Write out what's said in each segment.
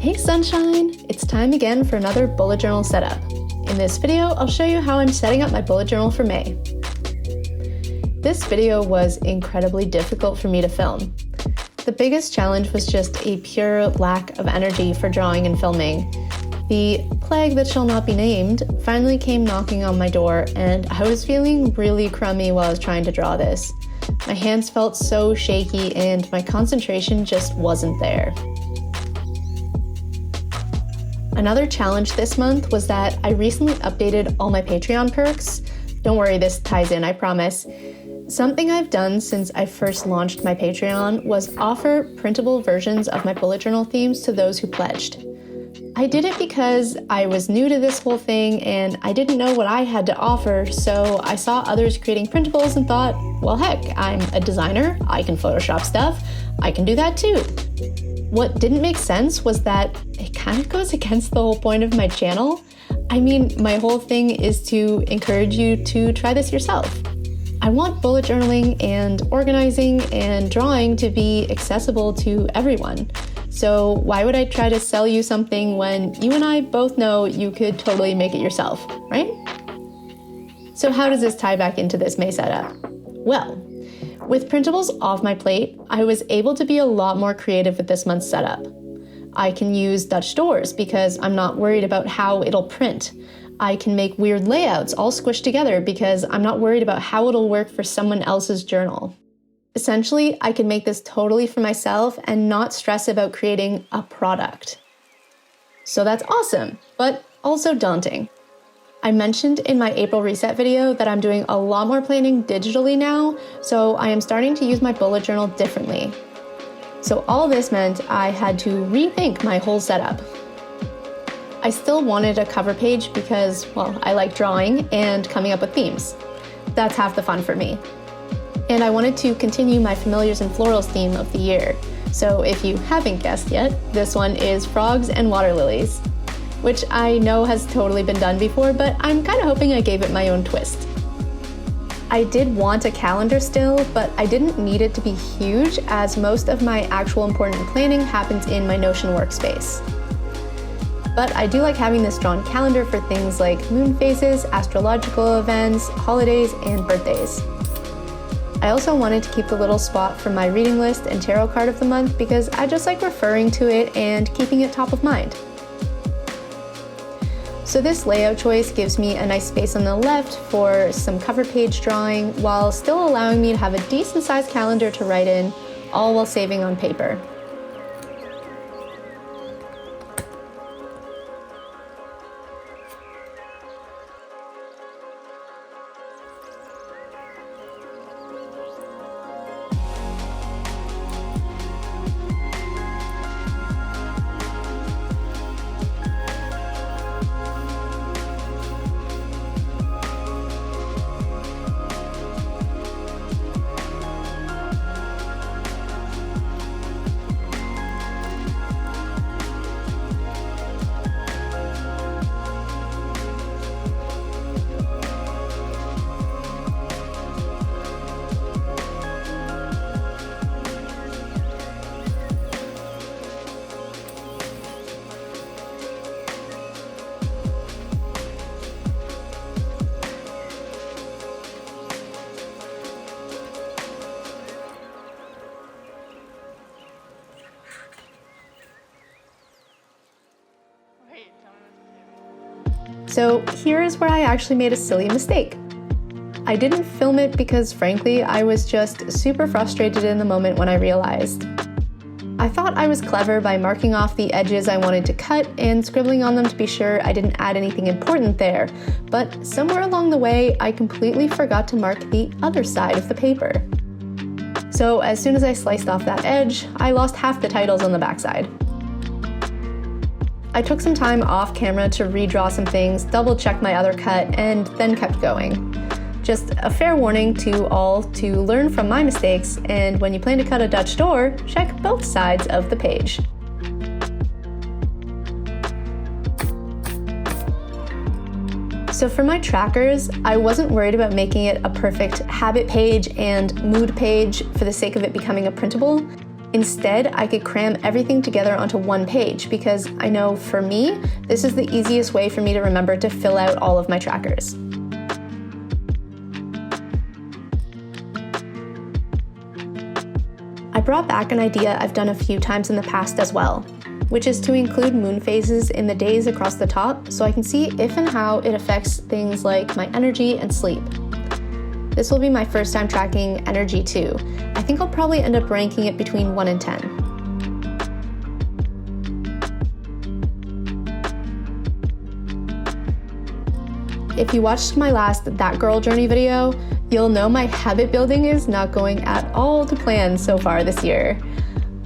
Hey sunshine! It's time again for another bullet journal setup. In this video, I'll show you how I'm setting up my bullet journal for May. This video was incredibly difficult for me to film. The biggest challenge was just a pure lack of energy for drawing and filming. The plague that shall not be named finally came knocking on my door, and I was feeling really crummy while I was trying to draw this. My hands felt so shaky and my concentration just wasn't there. Another challenge this month was that I recently updated all my Patreon perks. Don't worry, this ties in, I promise. Something I've done since I first launched my Patreon was offer printable versions of my bullet journal themes to those who pledged. I did it because I was new to this whole thing and I didn't know what I had to offer, so I saw others creating printables and thought, well heck, I'm a designer, I can Photoshop stuff, I can do that too. What didn't make sense was that it kind of goes against the whole point of my channel. I mean, my whole thing is to encourage you to try this yourself. I want bullet journaling and organizing and drawing to be accessible to everyone. So why would I try to sell you something when you and I both know you could totally make it yourself, right? So how does this tie back into this May setup? Well, with printables off my plate, I was able to be a lot more creative with this month's setup. I can use Dutch doors because I'm not worried about how it'll print. I can make weird layouts all squished together because I'm not worried about how it'll work for someone else's journal. Essentially, I can make this totally for myself and not stress about creating a product. So that's awesome, but also daunting. I mentioned in my April reset video that I'm doing a lot more planning digitally now, so I am starting to use my bullet journal differently. So all this meant I had to rethink my whole setup. I still wanted a cover page because, well, I like drawing and coming up with themes. That's half the fun for me. And I wanted to continue my Familiars and Florals theme of the year. So if you haven't guessed yet, this one is Frogs and Water Lilies, which I know has totally been done before, but I'm kind of hoping I gave it my own twist. I did want a calendar still, but I didn't need it to be huge as most of my actual important planning happens in my Notion workspace. But I do like having this drawn calendar for things like moon phases, astrological events, holidays, and birthdays. I also wanted to keep the little spot for my reading list and tarot card of the month because I just like referring to it and keeping it top of mind. So this layout choice gives me a nice space on the left for some cover page drawing while still allowing me to have a decent sized calendar to write in, all while saving on paper. So here's where I actually made a silly mistake. I didn't film it because frankly, I was just super frustrated in the moment when I realized. I thought I was clever by marking off the edges I wanted to cut and scribbling on them to be sure I didn't add anything important there, but somewhere along the way, I completely forgot to mark the other side of the paper. So as soon as I sliced off that edge, I lost half the titles on the backside. I took some time off camera to redraw some things, double check my other cut, and then kept going. Just a fair warning to all to learn from my mistakes, and when you plan to cut a Dutch door, check both sides of the page. So for my trackers, I wasn't worried about making it a perfect habit page and mood page for the sake of it becoming a printable. Instead, I could cram everything together onto one page because I know for me, this is the easiest way for me to remember to fill out all of my trackers. I brought back an idea I've done a few times in the past as well, which is to include moon phases in the days across the top so I can see if and how it affects things like my energy and sleep. This will be my first time tracking energy too. I think I'll probably end up ranking it between 1 and 10. If you watched my last That Girl Journey video, you'll know my habit building is not going at all to plan so far this year.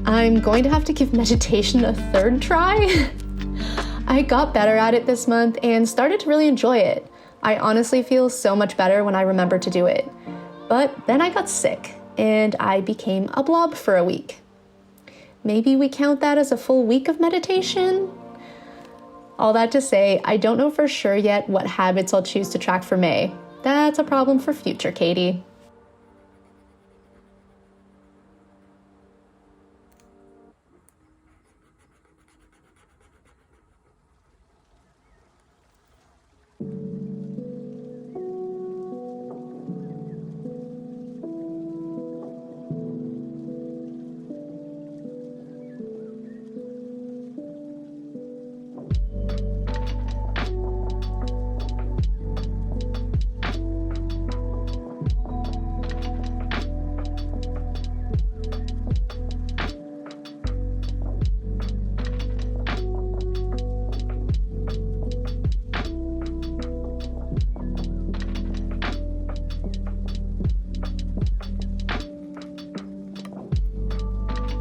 I'm going to have to give meditation a third try. I got better at it this month and started to really enjoy it. I honestly feel so much better when I remember to do it. But then I got sick and I became a blob for a week. Maybe we count that as a full week of meditation? All that to say, I don't know for sure yet what habits I'll choose to track for May. That's a problem for future Cady.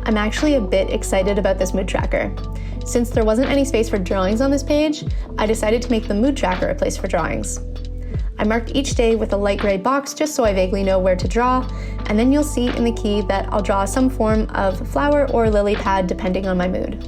I'm actually a bit excited about this mood tracker. Since there wasn't any space for drawings on this page, I decided to make the mood tracker a place for drawings. I marked each day with a light gray box just so I vaguely know where to draw, and then you'll see in the key that I'll draw some form of flower or lily pad depending on my mood.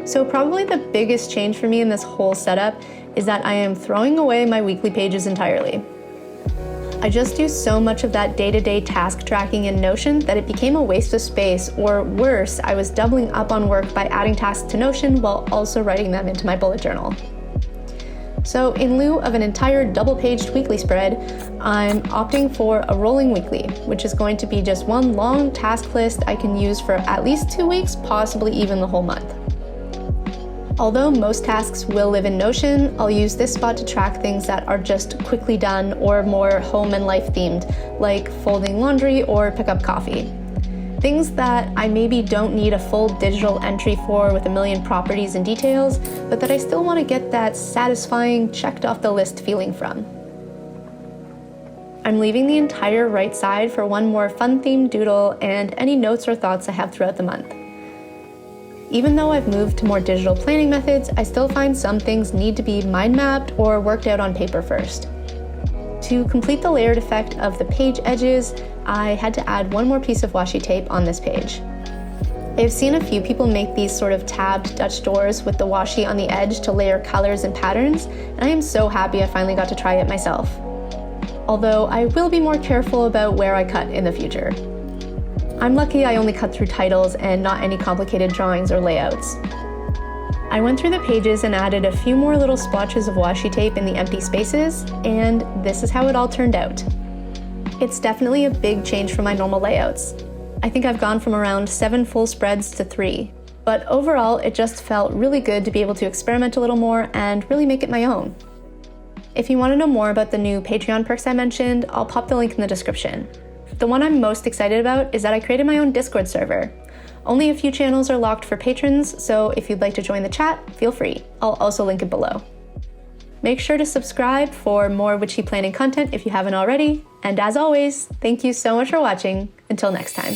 So probably the biggest change for me in this whole setup is that I am throwing away my weekly pages entirely. I just do so much of that day-to-day task tracking in Notion that it became a waste of space, or worse, I was doubling up on work by adding tasks to Notion while also writing them into my bullet journal. So in lieu of an entire double-paged weekly spread, I'm opting for a rolling weekly, which is going to be just one long task list I can use for at least 2 weeks, possibly even the whole month. Although most tasks will live in Notion, I'll use this spot to track things that are just quickly done or more home and life themed, like folding laundry or pick up coffee. Things that I maybe don't need a full digital entry for with a million properties and details, but that I still want to get that satisfying checked off the list feeling from. I'm leaving the entire right side for one more fun themed doodle and any notes or thoughts I have throughout the month. Even though I've moved to more digital planning methods, I still find some things need to be mind mapped or worked out on paper first. To complete the layered effect of the page edges, I had to add one more piece of washi tape on this page. I've seen a few people make these sort of tabbed Dutch doors with the washi on the edge to layer colors and patterns, and I am so happy I finally got to try it myself. Although I will be more careful about where I cut in the future. I'm lucky I only cut through titles and not any complicated drawings or layouts. I went through the pages and added a few more little splotches of washi tape in the empty spaces, and this is how it all turned out. It's definitely a big change from my normal layouts. I think I've gone from around 7 full spreads to 3. But overall, it just felt really good to be able to experiment a little more and really make it my own. If you want to know more about the new Patreon perks I mentioned, I'll pop the link in the description. The one I'm most excited about is that I created my own Discord server. Only a few channels are locked for patrons, so if you'd like to join the chat, feel free. I'll also link it below. Make sure to subscribe for more witchy planning content if you haven't already, and as always, thank you so much for watching. Until next time.